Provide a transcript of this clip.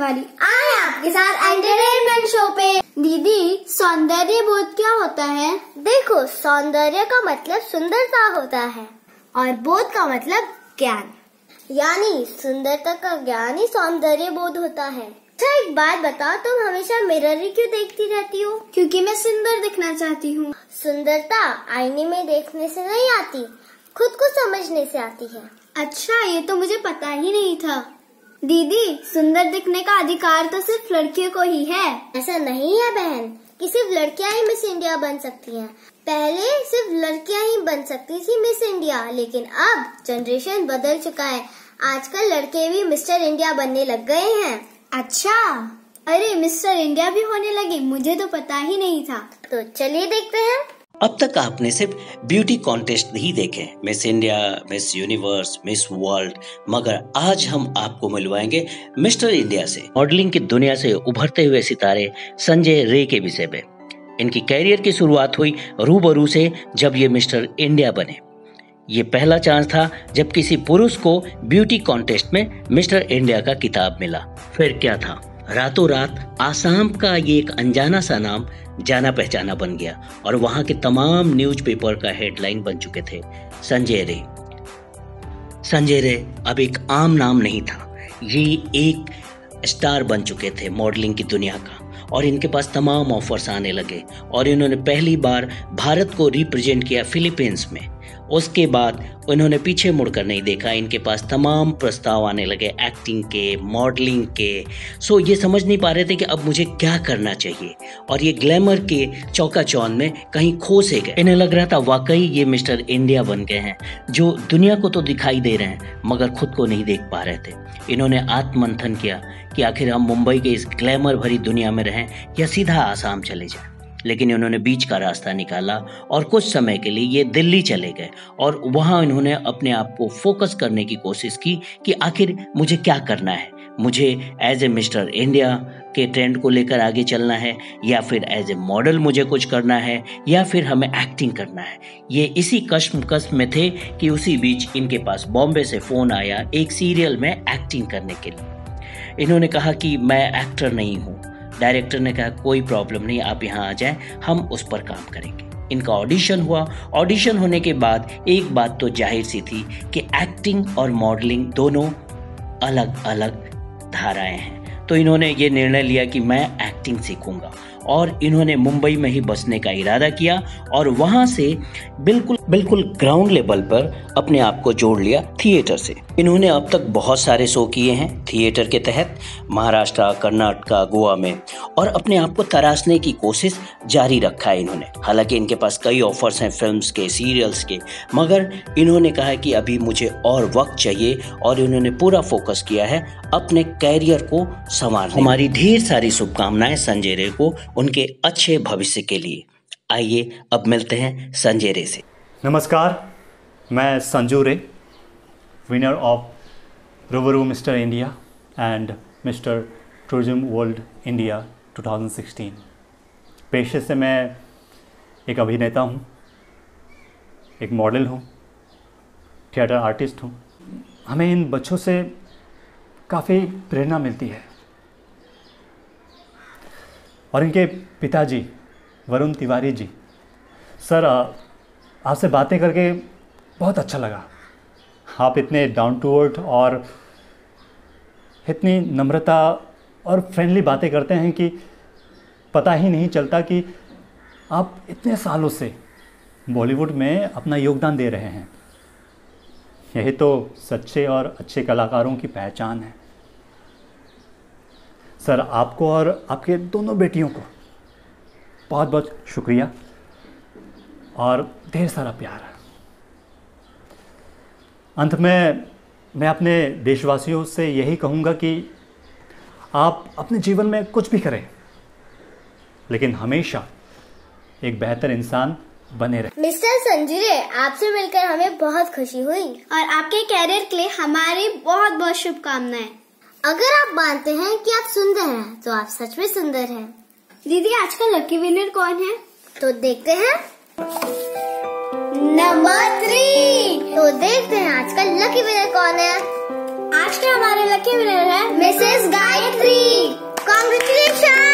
वाली आए आपके साथ एंटरटेनमेंट शो पे। दीदी, सौंदर्य बोध क्या होता है? देखो, सौंदर्य का मतलब सुंदरता होता है और बोध का मतलब ज्ञान, यानी सुंदरता का ज्ञान ही सौंदर्य बोध होता है। अच्छा, एक बात बताओ, तुम हमेशा मिरर ही क्यों देखती रहती हो? क्योंकि मैं सुंदर दिखना चाहती हूँ। सुंदरता आईने में देखने से नहीं आती, खुद को समझने से आती है। अच्छा, ये तो मुझे पता ही नहीं था। दीदी, सुंदर दिखने का अधिकार तो सिर्फ लड़कियों को ही है। ऐसा नहीं है बहन कि सिर्फ लड़कियां ही मिस इंडिया बन सकती हैं। पहले सिर्फ लड़कियां ही बन सकती थी मिस इंडिया, लेकिन अब जनरेशन बदल चुका है। आजकल लड़के भी मिस्टर इंडिया बनने लग गए हैं। अच्छा, अरे मिस्टर इंडिया भी होने लगे, मुझे तो पता ही नहीं था। तो चलिए देखते हैं। अब तक आपने सिर्फ ब्यूटी कॉन्टेस्ट ही देखे, miss India, miss universe, miss world, मगर आज हम आपको मिलवाएंगे मिस्टर इंडिया से, मॉडलिंग की दुनिया से उभरते हुए सितारे संजय रे के विषय में। इनकी कैरियर की शुरुआत हुई रूबरू से, जब ये मिस्टर इंडिया बने। ये पहला चांस था जब किसी पुरुष को ब्यूटी कॉन्टेस्ट में मिस्टर इंडिया का खिताब मिला। फिर क्या था, रातों रात आसाम का ये एक अनजाना सा नाम जाना पहचाना बन गया और वहां के तमाम न्यूज़पेपर का हेडलाइन बन चुके थे, संजय रे। संजय रे अब एक आम नाम नहीं था, ये एक स्टार बन चुके थे मॉडलिंग की दुनिया का, और इनके पास तमाम ऑफर्स आने लगे और इन्होंने पहली बार भारत को रिप्रेजेंट किया फिलीपींस में। उसके बाद उन्होंने पीछे मुड़कर नहीं देखा, इनके पास तमाम प्रस्ताव आने लगे एक्टिंग के, मॉडलिंग के। सो ये समझ नहीं पा रहे थे कि अब मुझे क्या करना चाहिए, और ये ग्लैमर के चौकाचौंध में कहीं खो से गए। इन्हें लग रहा था वाकई ये मिस्टर इंडिया बन गए हैं, जो दुनिया को तो दिखाई दे रहे हैं मगर खुद को नहीं देख पा रहे थे। इन्होंने आत्ममंथन किया कि आखिर हम मुंबई के इस ग्लैमर भरी दुनिया में रहें या सीधा आसाम चले जाएं। लेकिन उन्होंने बीच का रास्ता निकाला और कुछ समय के लिए ये दिल्ली चले गए और वहाँ इन्होंने अपने आप को फोकस करने की कोशिश की कि आखिर मुझे क्या करना है, मुझे एज ए मिस्टर इंडिया के ट्रेंड को लेकर आगे चलना है, या फिर एज ए मॉडल मुझे कुछ करना है, या फिर हमें एक्टिंग करना है। ये इसी कश्मकश में थे कि उसी बीच इनके पास बॉम्बे से फ़ोन आया एक सीरियल में एक्टिंग करने के लिए। इन्होंने कहा कि मैं एक्टर नहीं हूँ। डायरेक्टर ने कहा कोई प्रॉब्लम नहीं, आप यहाँ आ जाएं, हम उस पर काम करेंगे। इनका ऑडिशन हुआ। ऑडिशन होने के बाद एक बात तो जाहिर सी थी कि एक्टिंग और मॉडलिंग दोनों अलग अलग धाराएं हैं। तो इन्होंने ये निर्णय लिया कि मैं एक्टिंग सीखूंगा, और इन्होंने मुंबई में ही बसने का इरादा किया और वहाँ से बिल्कुल ग्राउंड लेवल पर अपने आप को जोड़ लिया थिएटर से। इन्होंने अब तक बहुत सारे शो किए हैं थिएटर के तहत, महाराष्ट्र, कर्नाटक, गोवा में, और अपने आप को तराशने की कोशिश जारी रखा है इन्होंने। हालांकि इनके पास कई ऑफर्स हैं फिल्म्स के, सीरियल्स के, मगर इन्होंने कहा है कि अभी मुझे और वक्त चाहिए, और इन्होंने पूरा फोकस किया है अपने कैरियर को संवारने। हमारी ढेर सारी शुभकामनाएं संजय रे को उनके अच्छे भविष्य के लिए। आइए अब मिलते हैं संजय रे से। नमस्कार, मैं संजू रे, विनर ऑफ रूबरू mister India and mister tourism world India 2016। पेशे से मैं एक अभिनेता हूँ, एक मॉडल हूँ, थिएटर आर्टिस्ट हूँ। हमें इन बच्चों से काफ़ी प्रेरणा मिलती है, और इनके पिताजी वरुण तिवारी जी, सर आपसे बातें करके बहुत अच्छा लगा। आप इतने डाउन टू अर्थ और इतनी नम्रता और फ्रेंडली बातें करते हैं कि पता ही नहीं चलता कि आप इतने सालों से बॉलीवुड में अपना योगदान दे रहे हैं। यही तो सच्चे और अच्छे कलाकारों की पहचान है। सर, आपको और आपके दोनों बेटियों को बहुत बहुत शुक्रिया और ढेर सारा प्यार। अंत में मैं अपने देशवासियों से यही कहूँगा कि आप अपने जीवन में कुछ भी करें, लेकिन हमेशा एक बेहतर इंसान बने रहे। मिस्टर संजय, आपसे मिलकर हमें बहुत खुशी हुई, और आपके कैरियर के लिए हमारी बहुत बहुत शुभकामनाएं। अगर आप मानते हैं कि आप सुंदर हैं, तो आप सच में सुंदर हैं। दीदी, आज का लकी विनर कौन है? तो देखते हैं। नंबर 3। तो देखते हैं आज का लकी विनर कौन है। आज का हमारा लकी विनर है मिसेस गायत्री। आशा।